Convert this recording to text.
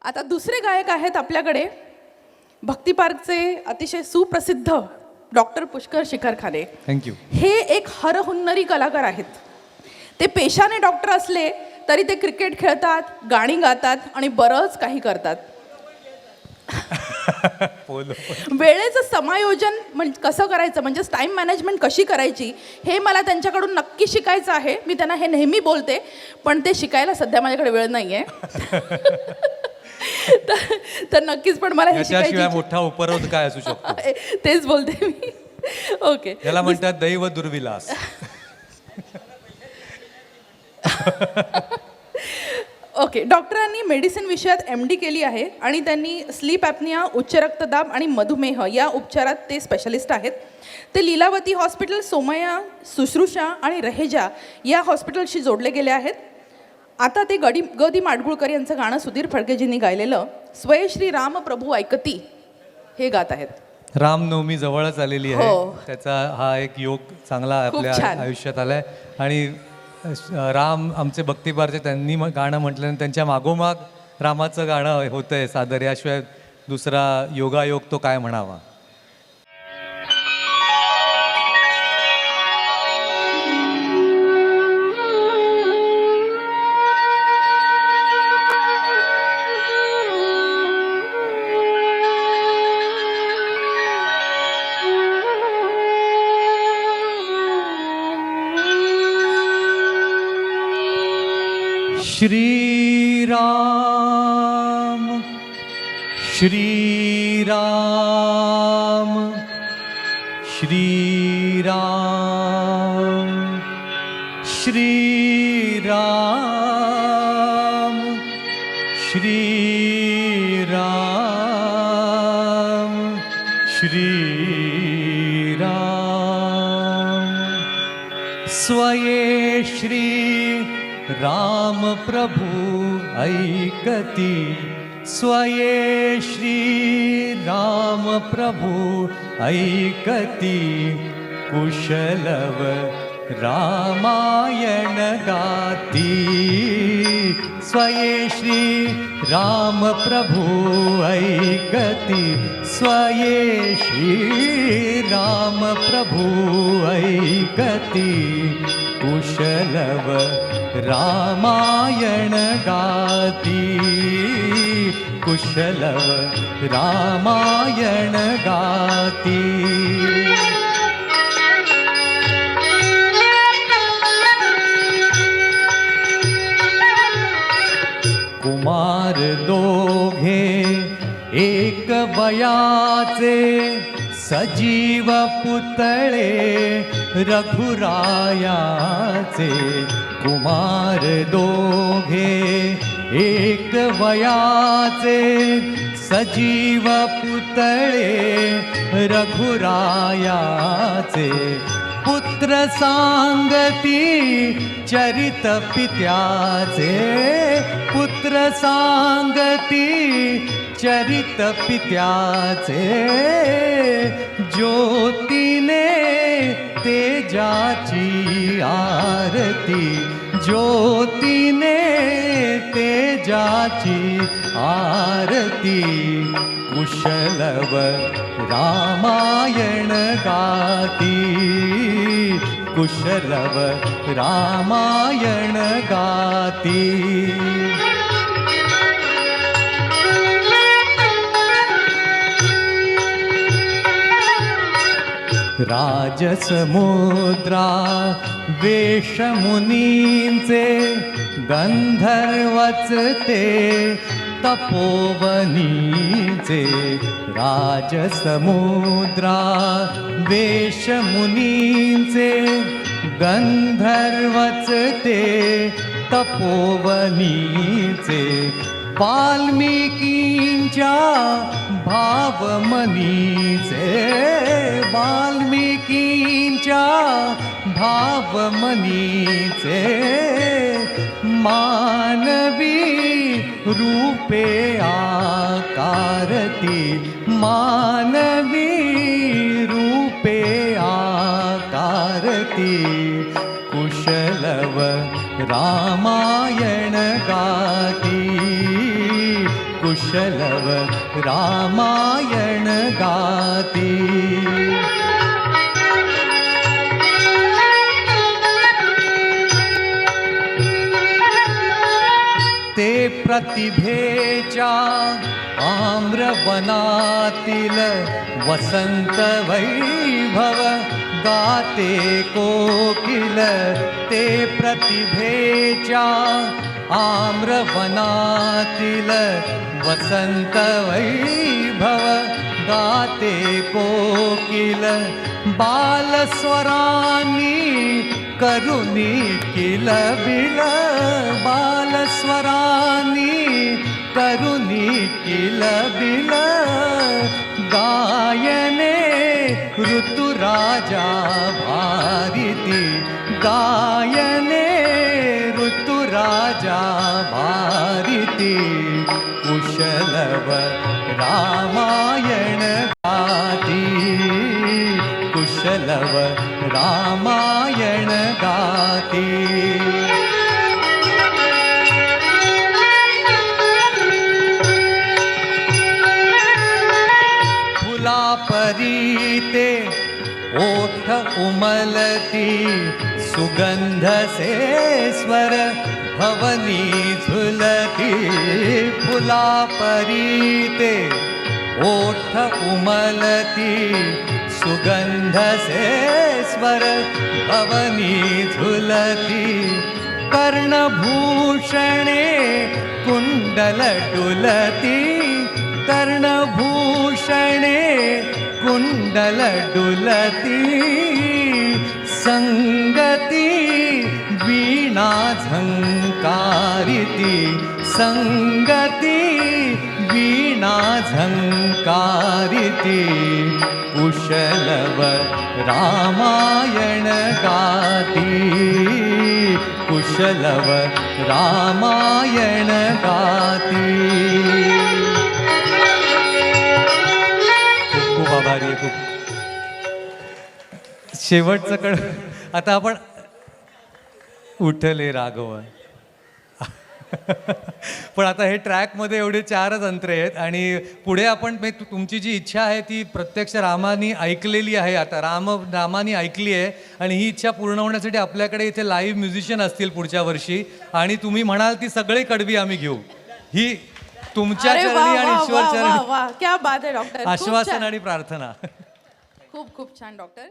आता दुसरे गायक आहेत आपल्याकडे भक्ती पार्कचे अतिशय सुप्रसिद्ध डॉक्टर पुष्कर शिखरखाने. थँक्यू. हे एक हरहुन्नरी कलाकार आहेत. ते पेशाने डॉक्टर असले तरी ते क्रिकेट खेळतात, गाणी गातात आणि बरंच काही करतात. वेळेचं समायोजन म्हणजे कसं करायचं, म्हणजे टाईम मॅनेजमेंट कशी करायची हे मला त्यांच्याकडून नक्की शिकायचं आहे. मी त्यांना हे नेहमी बोलते, पण ते शिकायला सध्या माझ्याकडे वेळ नाही आहे. तर नक्कीच पण मला हे याच्याशिवाय मोठा उपरोध काय असू शकतो. तेच बोलते मी. ओके, याला म्हणतात दैव दुर्विलास. ओके, डॉक्टरांनी मेडिसिन विषयात MD केली आहे आणि त्यांनी स्लीप ॲपनिया, उच्च रक्तदाब आणि मधुमेह या उपचारात ते स्पेशलिस्ट आहेत. ते लीलावती हॉस्पिटल, सोमया, शुश्रूषा आणि रहेजा या हॉस्पिटलशी जोडले गेले आहेत. आता ते गदी माडगुळकर यांचं गाणं सुधीर फडकेजींनी गायलेलं स्वये श्री राम प्रभू ऐकती हे गात आहेत. रामनवमी जवळच आलेली आहे. हो. त्याचा हा एक योग चांगला खूप आपल्या छान. आयुष्यात आलाय. आणि राम आमचे भक्तिपारचे त्यांनी गाणं म्हटलं आणि त्यांच्या मागोमाग रामाचं गाणं होतंय सादर. याशिवाय दुसरा योगायोग तो काय म्हणावा. श्री राम श्री राम श्री राम श्री राम श्री राम श्री राम. स्वये श्री राम प्रभु ऐकती, स्वये श्री राम प्रभु ऐकती, कुशलव रामायण गाती. स्वये श्री राम प्रभु ऐकती, स्वये श्री राम प्रभु ऐकती, कुशलव रामायण गाती, कुशलव रामायण गाती. कुमार दोघे एक वयाचे, सजीव पुतळे रघुरायाचे. कुमार दोघे एक वयाचे, सजीव पुतळे रघुरायाचे. पुत्र सांगती चरित पित्याचे, पुत्र सांगती चरित पित्याचे. ज्योतीने तेजाची आरती, ज्योतीने तेजाची आरती, कुशलव रामायण गाती, कुशलव रामायण गाती. राजसमुद्रा वेशमुनींचे, गंधर्वच ते तपोवनीचे. राजसमुद्रा वेशमुनींचे, गंधर्वच ते तपोवनीचे. वाल्मिकींच्या भावमनीचे, वाल्मिकींच्या भावमनीचे. मानवी रूपे आकारती, मानवी रूपे आकारती. कुशलव रामायण गाती, कुशलव रामायण गाती. ते प्रतिभेच्या आम्रवनातील वसंत वैभव गाते कोकिल. ते प्रतिभेच्या आम्रवनातील वसंत वैभव गाते कोकिल. बालस्वरांनी करुणी किलबिल. बालस्वरांनी करुणी किलबिल. गायने ऋतुराजा भारती. गायने ऋतुराजा भारती. कुशलव रामायण गाती. कुशलव रामायण गाती. फुलापरी ओठ उमलती सुगंध से स्वर भवनी झुलती. फुलापरी ओठ उमलती सुगंध से स्वर भवनी झुलती. कर्णभूषणे कुंडल डुलती. कर्णभूषणे कुंडल डुलती. संगती वीणा झंकारिती. संगती वीणा झंकारिती. कुशलव रामायण गाती. कुशलव रामायण गाती. खूप आभारी आहे. खूप शेवटचं कड आता आपण उठले राघव. पण आता हे ट्रॅकमध्ये एवढे 4च अंतरे आहेत आणि पुढे आपण तुमची जी इच्छा आहे ती प्रत्यक्ष रामानी ऐकलेली आहे. आता रामानी ऐकली आहे आणि ही इच्छा पूर्ण होण्यासाठी आपल्याकडे इथे लाईव्ह म्युझिशियन असतील पुढच्या वर्षी आणि तुम्ही म्हणाल ती सगळी कडवी आम्ही घेऊ. ही तुमच्या अरे चरणी वा आणि वा ईश्वर वा वा चरणी वा, क्या बात आहे डॉक्टर. खूप आश्वासन छान. आणि प्रार्थना. खूप खूप छान डॉक्टर.